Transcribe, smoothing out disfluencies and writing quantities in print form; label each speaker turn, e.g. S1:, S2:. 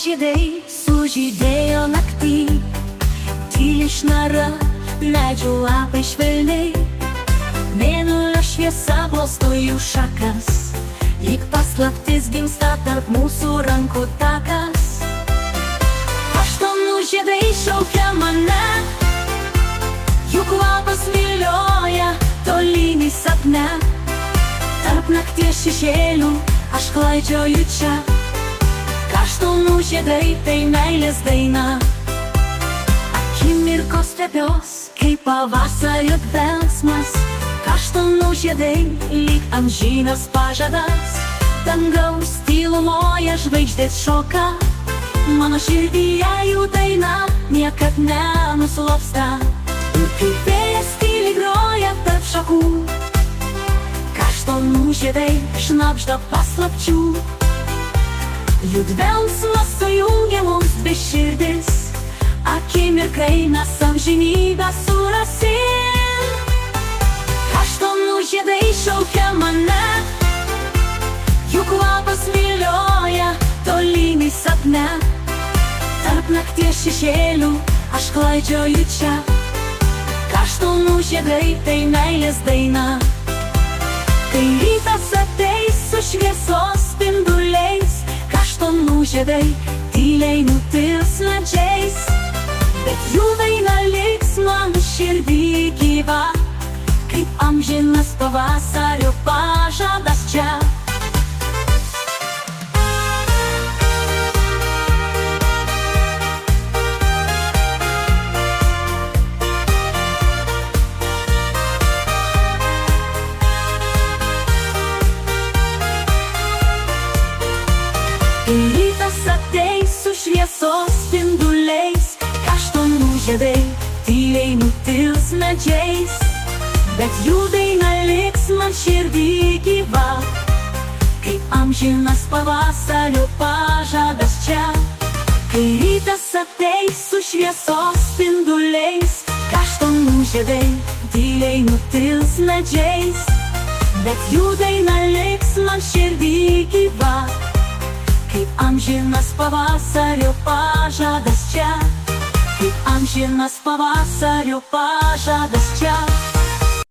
S1: žiedai sužydėjo naktį, tyliai šnara medžių lapai švelniai. Mėnulio šviesa glosto jų šakas, lyg paslaptis gimsta tarp mūsų rankų takas. Kaštonų žiedai šaukia mane, jų kvapas vilioja tolyn į sapne. Tarp nakties šešėlių aš klaidžioju čia. Kaštonų žiedai tai meilės daina, akimirkos stebios kaip pavasario dvelksmas. Kaštonų žiedai lyg amžinas pažadas, dangaus tylumoje žvaigždės šoka. Mano širdyje jų daina niekad nenuslopsta, ir kaip vėjas tyliai groja tarp šakų. Kaštonų žiedai šnabžda paslapčių, jų dvelksmas sujungia mums dvi širdis. Akimirkai mes amžinybę surasim. Kaštonų žiedai šaukia mane, jų kvapas vilioja tolyn į sapne. Tarp nakties šešėlių aš klaidžioju čia. Kaštonų žiedai tai meilės daina. Kai rytas ateis su šviesos spinduliais, kaštonų žiedai tyliai nutils medžiais. Bet jų daina liks man širdį gyva, kaip amžinas pavasario pažadas čia. Kai rytas ateis su šviesos spinduliais, kaštonų žiedai tyliai nutils medžiais. Bet jų daina liks man širdį gyva, kaip amžinas pavasario pažadas čia. Kai rytas ateis su šviesos spinduliais, kaštonų žiedai tyliai nutils medžiais. Bet jų daina liks man širdį gyva, kaip amžinas pavasario pažadas čia. Kaip amžinas pavasario pažadas čia.